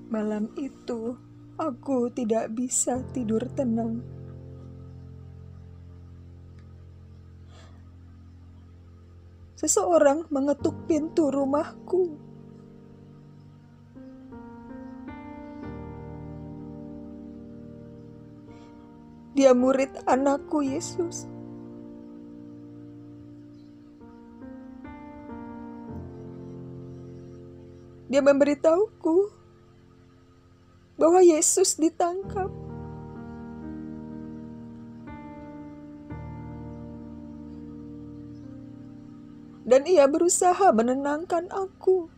Malam itu, aku tidak bisa tidur tenang. Seseorang mengetuk pintu rumahku. Dia murid anakku, Yesus. Dia memberitahuku bahwa Yesus ditangkap. Dan ia berusaha menenangkan aku.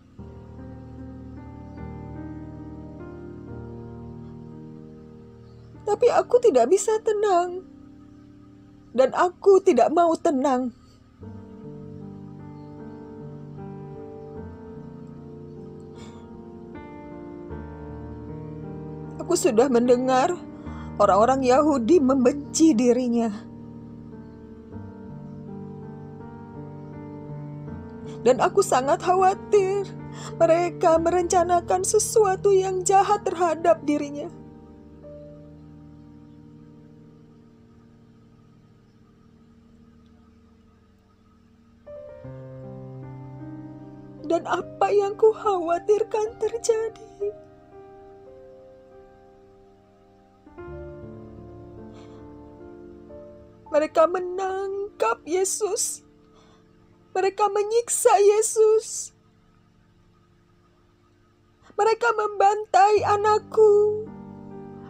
Tapi aku tidak bisa tenang. Dan aku tidak mau tenang. Aku sudah mendengar orang-orang Yahudi membenci dirinya. Dan aku sangat khawatir mereka merencanakan sesuatu yang jahat terhadap dirinya. Dan apa yang kukhawatirkan terjadi. Mereka menangkap Yesus. Mereka menyiksa Yesus. Mereka membantai anakku.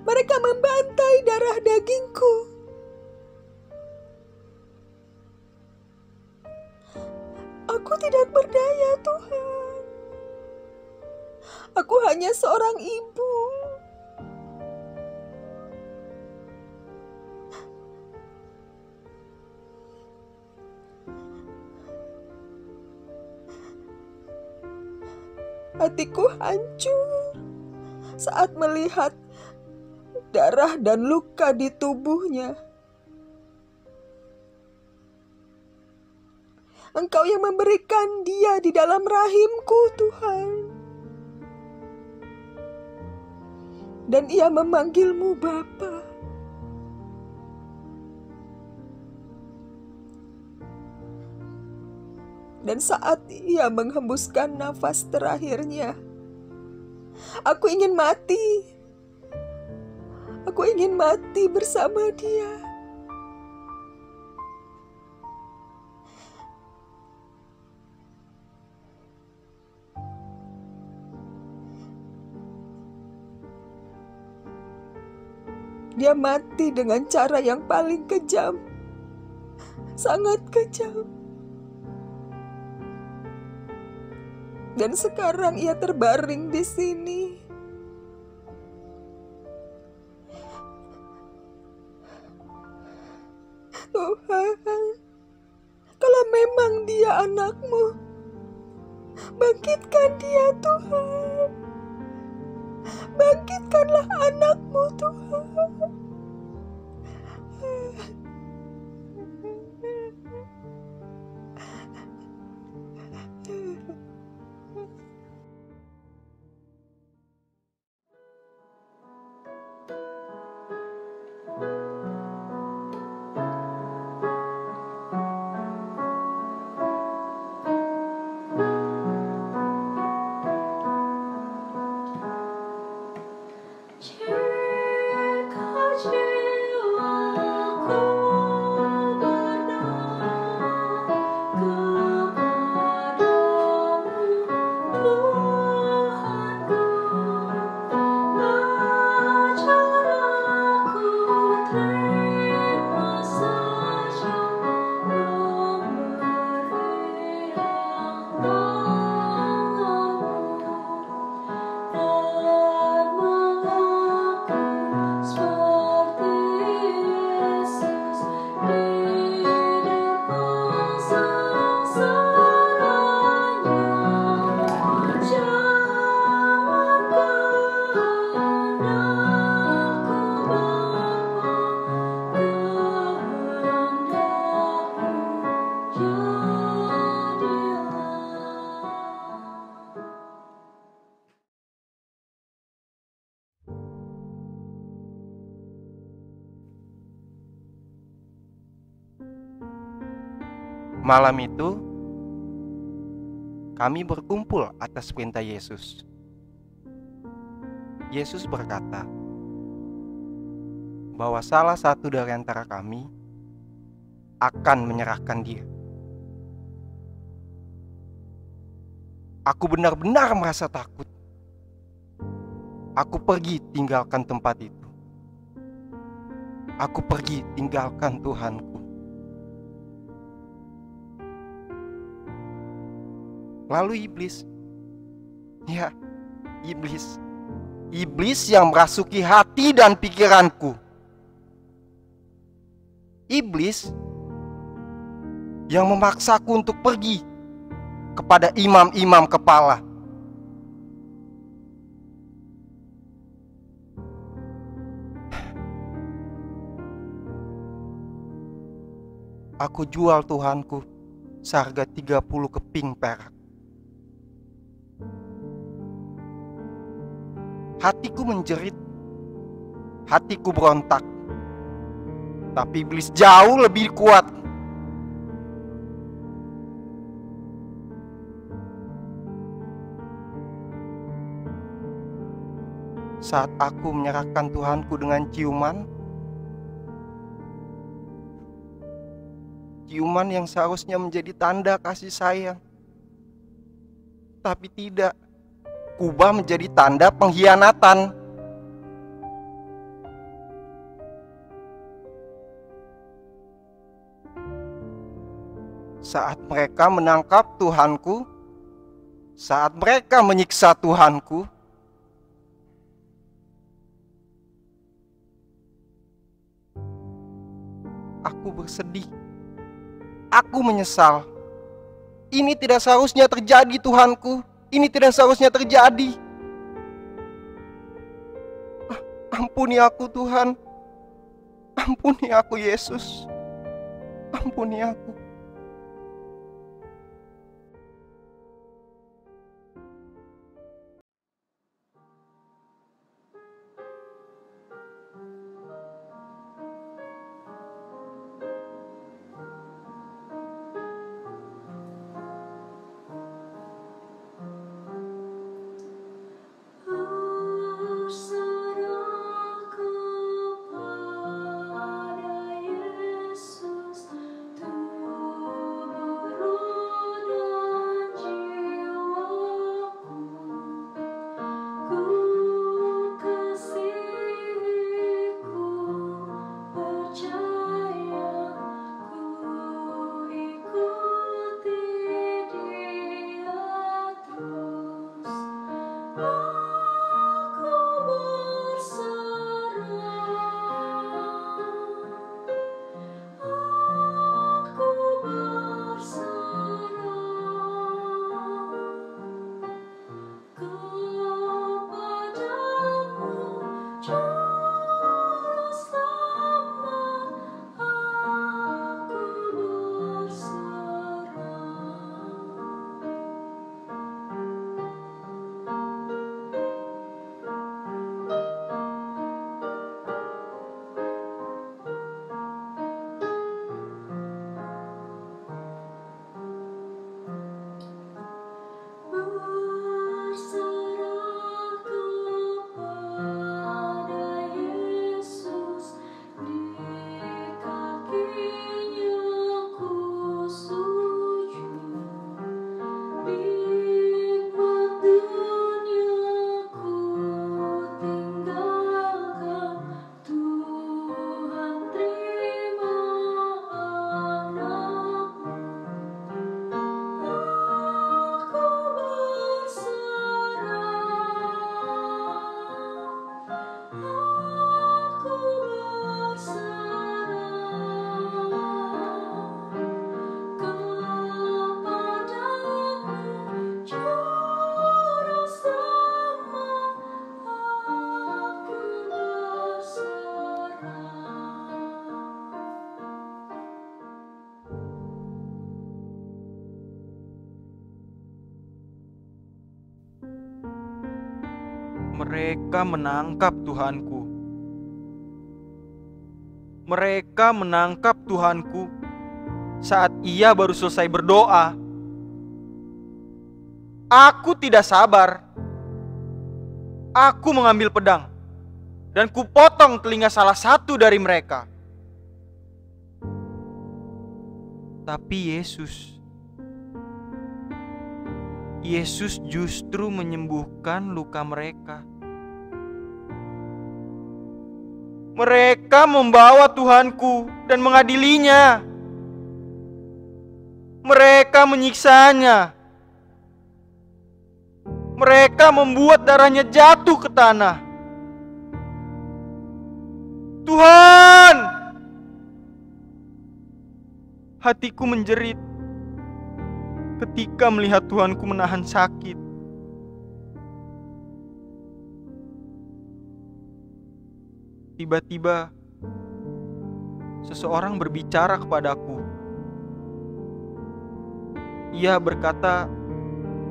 Mereka membantai darah dagingku. Aku tidak berdaya, Tuhan. Aku hanya seorang ibu. Hatiku hancur saat melihat darah dan luka di tubuhnya. Engkau yang memberikan dia di dalam rahimku, Tuhan. Dan ia memanggilmu Bapa. Dan saat ia menghembuskan nafas terakhirnya, aku ingin mati. Aku ingin mati bersama dia. Dia mati dengan cara yang paling kejam. Sangat kejam. Dan sekarang ia terbaring di sini. Tuhan, kalau memang dia anakmu, bangkitkan dia, Tuhan. Bangkitkanlah anakmu, Tuhan. Malam itu, kami berkumpul atas perintah Yesus. Yesus berkata bahwa salah satu dari antara kami akan menyerahkan Dia. Aku benar-benar merasa takut. Aku pergi tinggalkan tempat itu. Aku pergi tinggalkan Tuhanku. Lalu iblis yang merasuki hati dan pikiranku. Iblis yang memaksaku untuk pergi kepada imam-imam kepala. Aku jual Tuhanku seharga 30 keping perak. Hatiku menjerit, hatiku berontak. Tapi iblis jauh lebih kuat. Saat aku menyerahkan Tuhanku dengan ciuman yang seharusnya menjadi tanda kasih sayang, tapi tidak, kubah menjadi tanda pengkhianatan. Saat mereka menangkap Tuhanku, saat mereka menyiksa Tuhanku, aku bersedih. Aku menyesal. Ini tidak seharusnya terjadi, Tuhanku. Ini tidak seharusnya terjadi. Ampuni aku, Tuhan. Ampuni aku, Yesus. Ampuni aku. Mereka menangkap Tuhanku. Mereka menangkap Tuhanku saat ia baru selesai berdoa. Aku tidak sabar. Aku mengambil pedang dan kupotong telinga salah satu dari mereka. Tapi Yesus justru menyembuhkan luka mereka. Mereka membawa Tuhanku dan mengadilinya. Mereka menyiksanya. Mereka membuat darahnya jatuh ke tanah. Tuhan! Hatiku menjerit ketika melihat Tuhanku menahan sakit. Tiba-tiba, seseorang berbicara kepadaku. Ia berkata,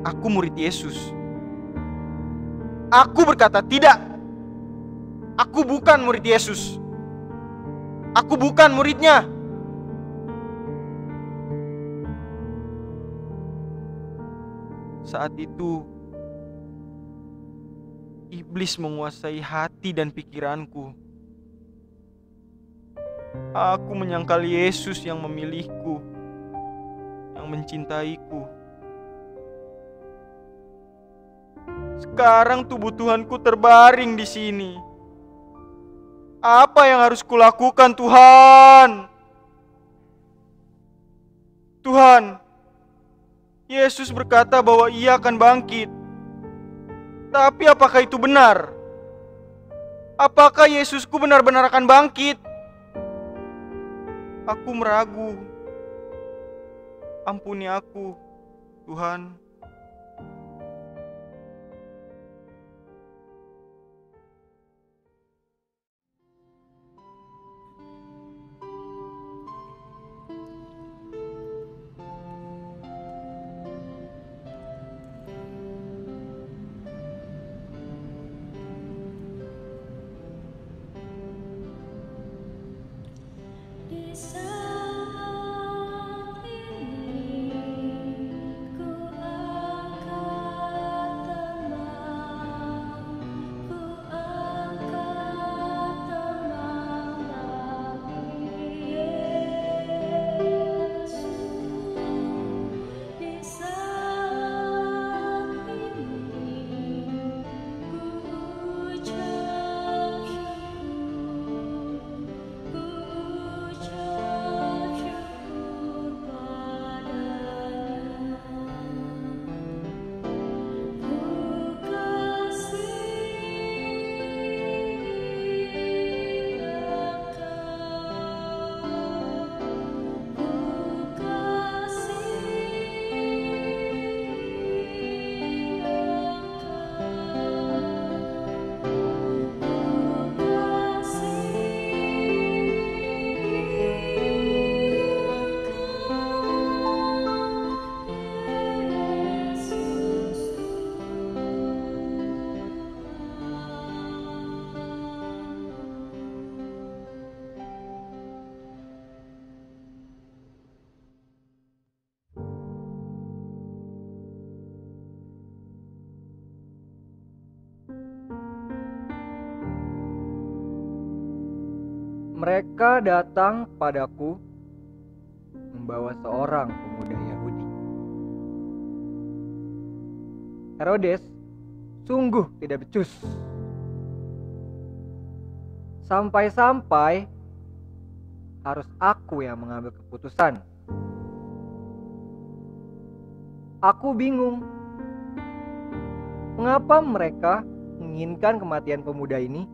"Aku murid Yesus." Aku berkata, "Tidak, aku bukan murid Yesus. Aku bukan muridnya." Saat itu, iblis menguasai hati dan pikiranku. Aku menyangkal Yesus yang memilihku, yang mencintaiku. Sekarang tubuh Tuhanku terbaring di sini. Apa yang harus kulakukan, Tuhan? Tuhan, Yesus berkata bahwa Ia akan bangkit. Tapi apakah itu benar? Apakah Yesusku benar-benar akan bangkit? Aku meragu. Ampuni aku, Tuhan. Mereka datang padaku membawa seorang pemuda Yahudi. Herodes sungguh tidak becus. Sampai-sampai harus aku yang mengambil keputusan. Aku bingung. Mengapa mereka menginginkan kematian pemuda ini?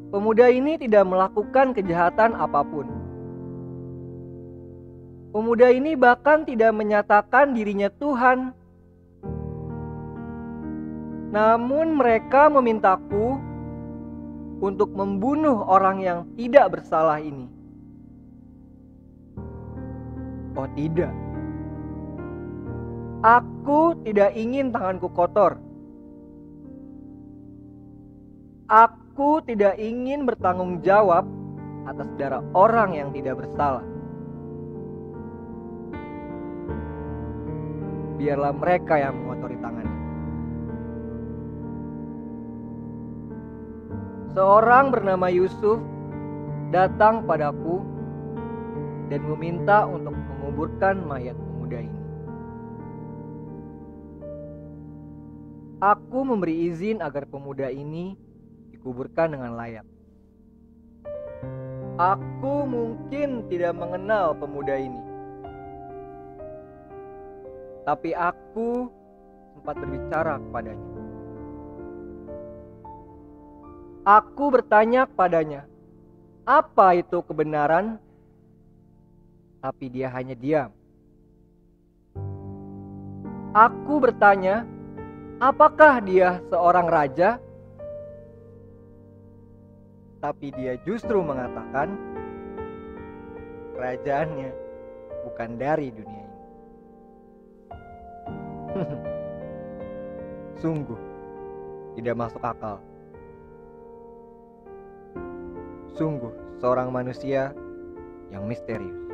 Pemuda ini tidak melakukan kejahatan apapun. Pemuda ini bahkan tidak menyatakan dirinya Tuhan. Namun mereka memintaku untuk membunuh orang yang tidak bersalah ini. Oh tidak. Aku tidak ingin tanganku kotor. Aku tidak ingin bertanggung jawab atas darah orang yang tidak bersalah. Biarlah mereka yang mengotori tangannya. Seorang bernama Yusuf datang padaku dan meminta untuk menguburkan mayat pemuda ini. Aku memberi izin agar pemuda ini dikuburkan dengan layak. Aku mungkin tidak mengenal pemuda ini, tapi aku sempat berbicara kepadanya. Aku bertanya kepadanya, apa itu kebenaran? Tapi dia hanya diam. Aku bertanya, apakah dia seorang raja? Tapi dia justru mengatakan, kerajaannya bukan dari dunia ini. Sungguh tidak masuk akal. Sungguh seorang manusia yang misterius.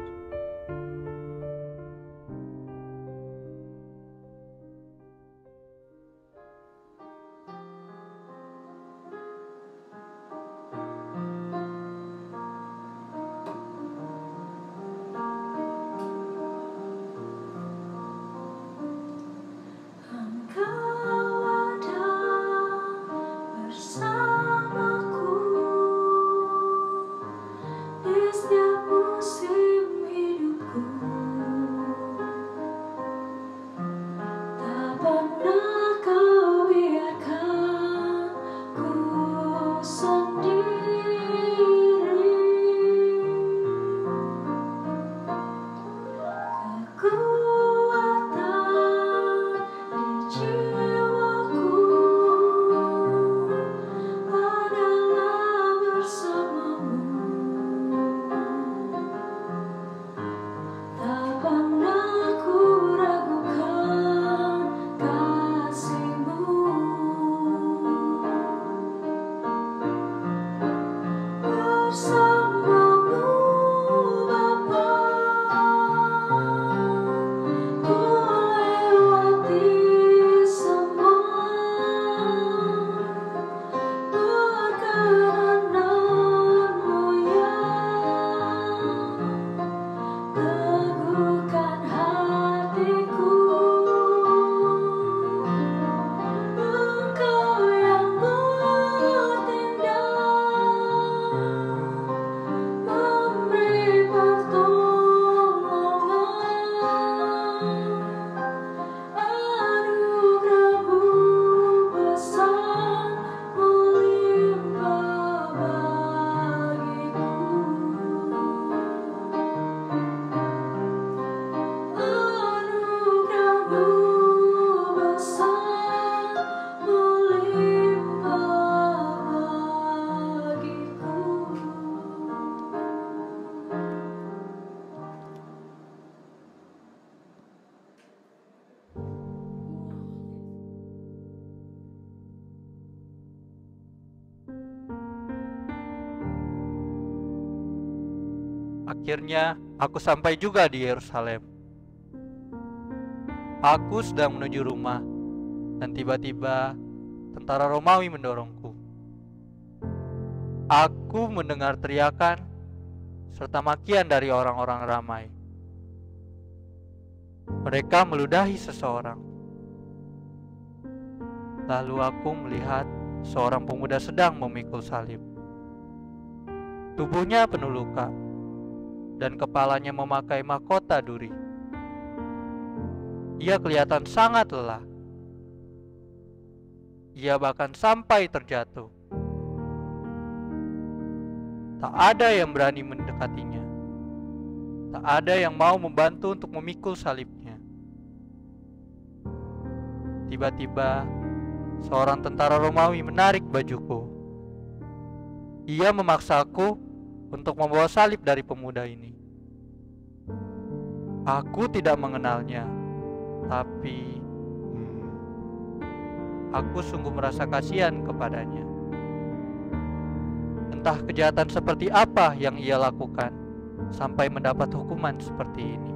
Akhirnya aku sampai juga di Yerusalem. Aku sedang menuju rumah dan tiba-tiba tentara Romawi mendorongku. Aku mendengar teriakan serta makian dari orang-orang ramai. Mereka meludahi seseorang. Lalu aku melihat seorang pemuda sedang memikul salib. Tubuhnya penuh luka dan kepalanya memakai mahkota duri. Ia kelihatan sangat lelah. Ia bahkan sampai terjatuh. Tak ada yang berani mendekatinya. Tak ada yang mau membantu untuk memikul salibnya. Tiba-tiba, seorang tentara Romawi menarik bajuku. Ia memaksaku untuk membawa salib dari pemuda ini. Aku tidak mengenalnya, tapi aku sungguh merasa kasihan kepadanya. entah kejahatan seperti apa yang ia lakukan sampai mendapat hukuman seperti ini.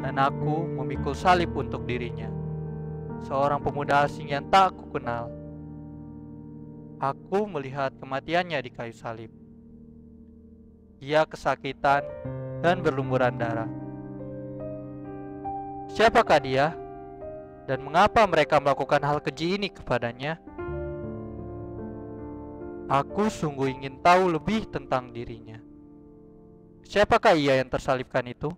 Dan aku memikul salib untuk dirinya, seorang pemuda asing yang tak aku kenal. Aku melihat kematiannya di kayu salib. Ia kesakitan dan berlumuran darah. Siapakah dia? Dan mengapa mereka melakukan hal keji ini kepadanya? Aku sungguh ingin tahu lebih tentang dirinya. Siapakah ia yang tersalibkan itu?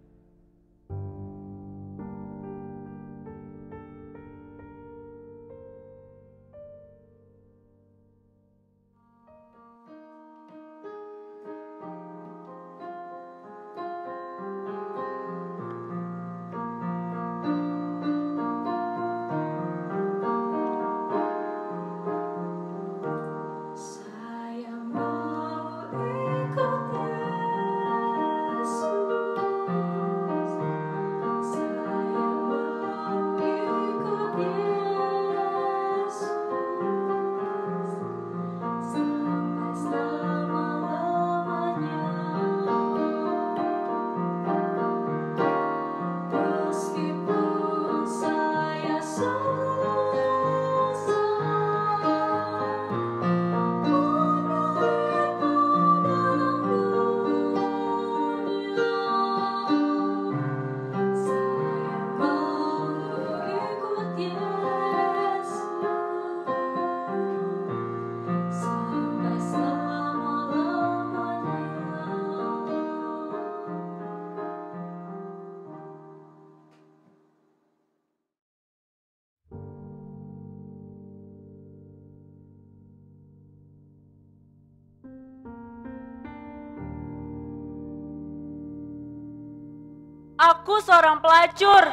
Aku seorang pelacur.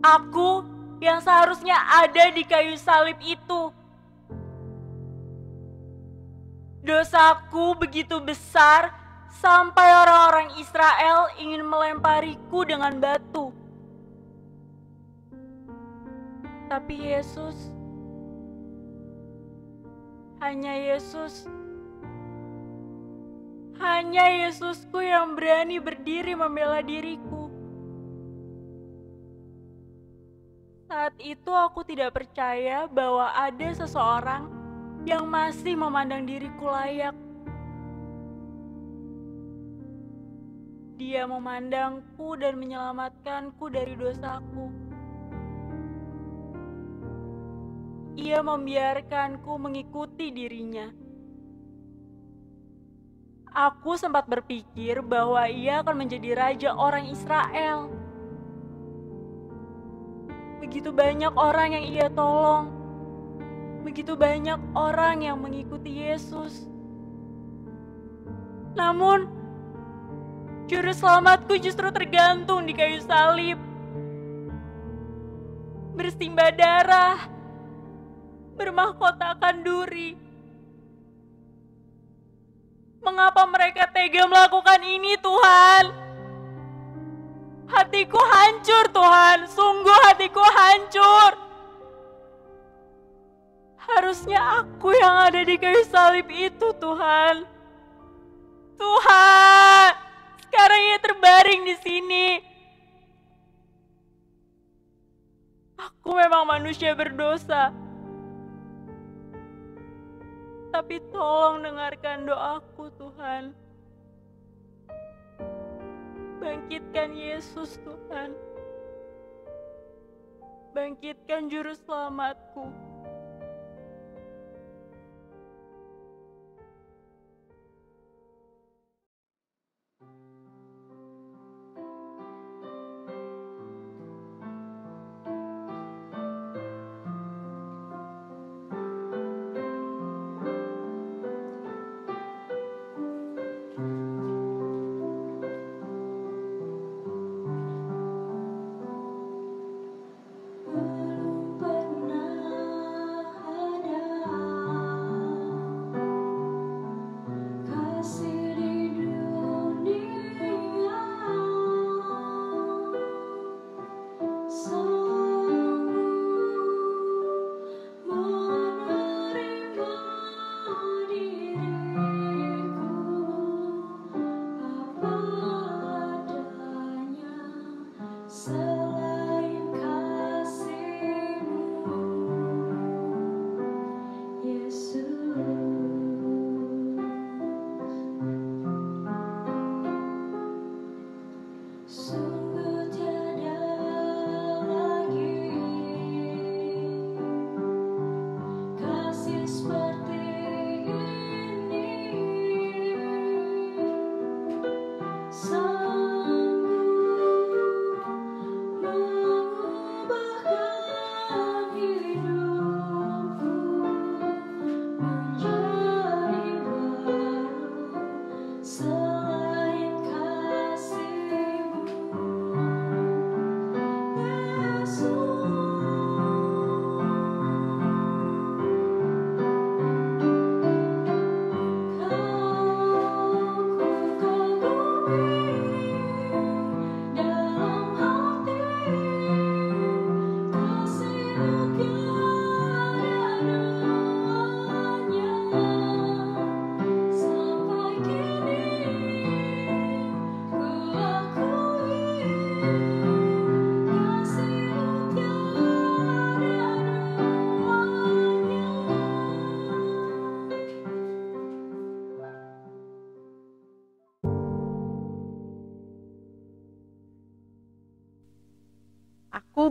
Aku yang seharusnya ada di kayu salib itu. Dosaku begitu besar sampai orang-orang Israel ingin melempariku dengan batu. Tapi hanya Yesusku yang berani berdiri membela diriku. Saat itu aku tidak percaya bahwa ada seseorang yang masih memandang diriku layak. Dia memandangku dan menyelamatkanku dari dosaku. Ia membiarkanku mengikuti dirinya. Aku sempat berpikir bahwa ia akan menjadi raja orang Israel. Begitu banyak orang yang ia tolong. Begitu banyak orang yang mengikuti Yesus. Namun, juru selamatku justru tergantung di kayu salib. Bersimbah darah. Bermahkotakan duri. Mengapa mereka tega melakukan ini, Tuhan? Hatiku hancur, Tuhan. Sungguh hatiku hancur. Harusnya aku yang ada di kayu salib itu, Tuhan. Tuhan, sekarang ia terbaring di sini. Aku memang manusia berdosa. Tapi tolong dengarkan doaku, Tuhan. Bangkitkan Yesus, Tuhan. Bangkitkan juru selamatku. Belum pernah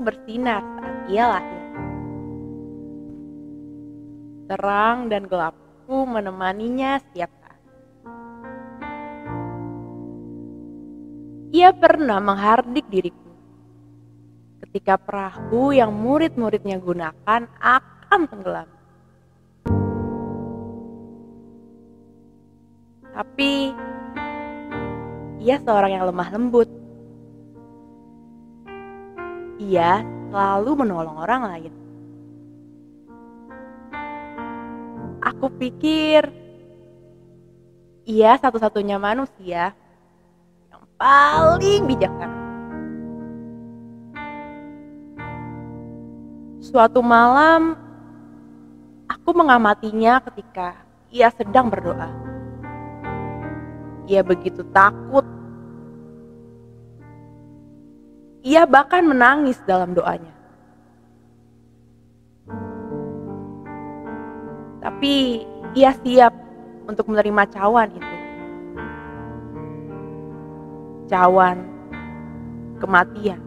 bersinar saat ia lahir. Terang dan gelapku menemaninya setiap saat. Ia pernah menghardik diriku ketika perahu yang murid-muridnya gunakan akan tenggelam. Tapi ia seorang yang lemah lembut. Ia selalu menolong orang lain. Aku pikir ia satu-satunya manusia yang paling bijaksana. Suatu malam, aku mengamatinya ketika ia sedang berdoa. Ia begitu takut. Ia bahkan menangis dalam doanya. Tapi ia siap untuk menerima cawan itu. Cawan kematian.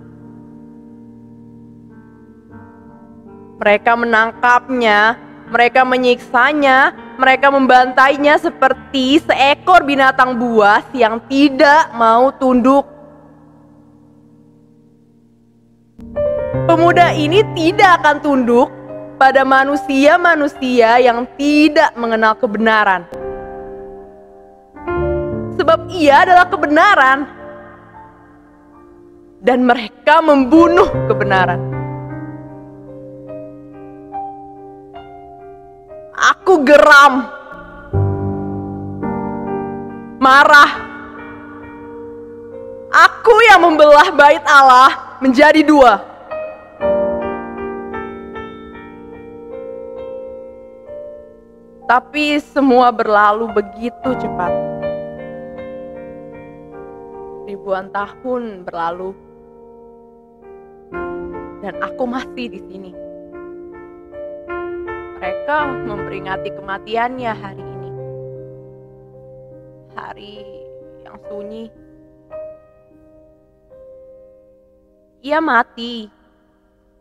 Mereka menangkapnya, mereka menyiksanya, mereka membantainya seperti seekor binatang buas yang tidak mau tunduk. Pemuda ini tidak akan tunduk pada manusia-manusia yang tidak mengenal kebenaran. Sebab ia adalah kebenaran. Dan mereka membunuh kebenaran. Aku geram. Marah. Aku yang membelah bait Allah menjadi dua. Tapi semua berlalu begitu cepat. Ribuan tahun berlalu. Dan aku masih di sini. Mereka memperingati kematiannya hari ini. Hari yang sunyi. Ia mati,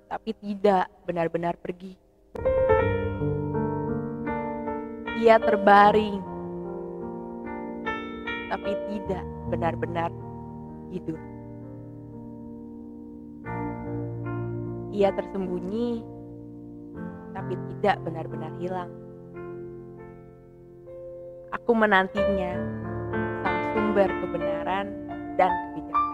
tapi tidak benar-benar pergi. Ia terbaring, tapi tidak benar-benar hidup. Ia tersembunyi, tapi tidak benar-benar hilang. Aku menantinya, sang sumber kebenaran dan kebijaksanaan.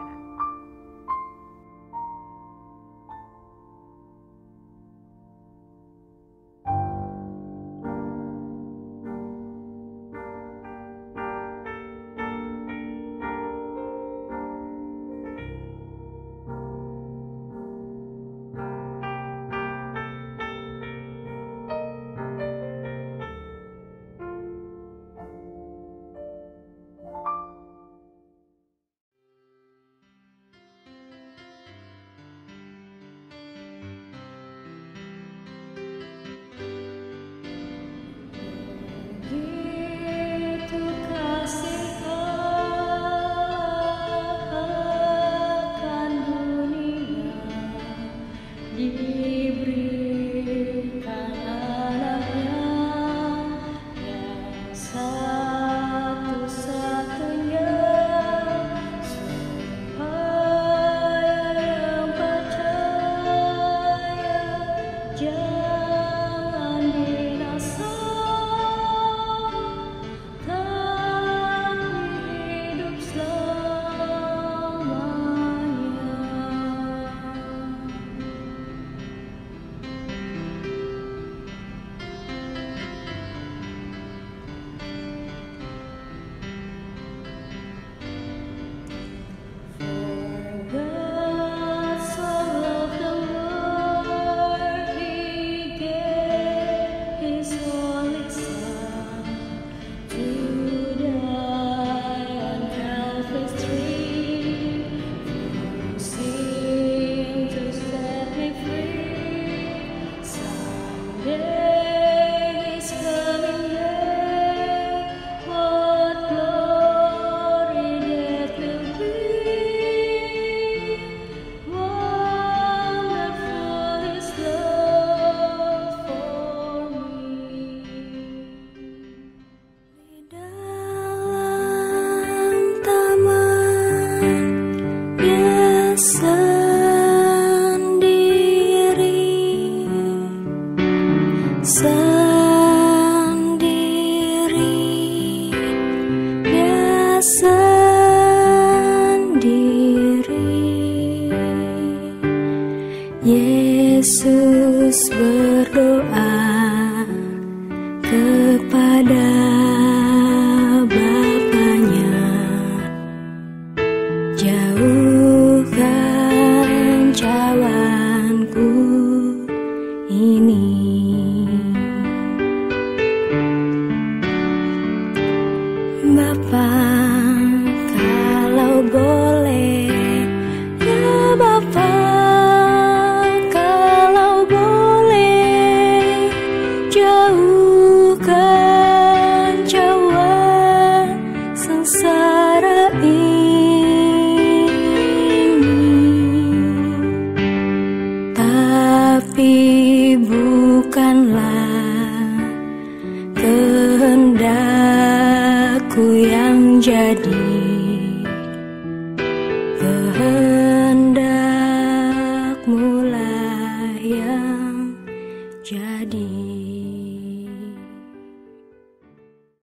Yesus berdoa kepada Bapanya, jauhkan cawanku ini. Bapa, kalau boleh, ya Bapa, kalau boleh, jauhkan cawan sengsara ini. Tapi bukanlah kehendakku yang jadi, kehendak-Mu lah yang jadi.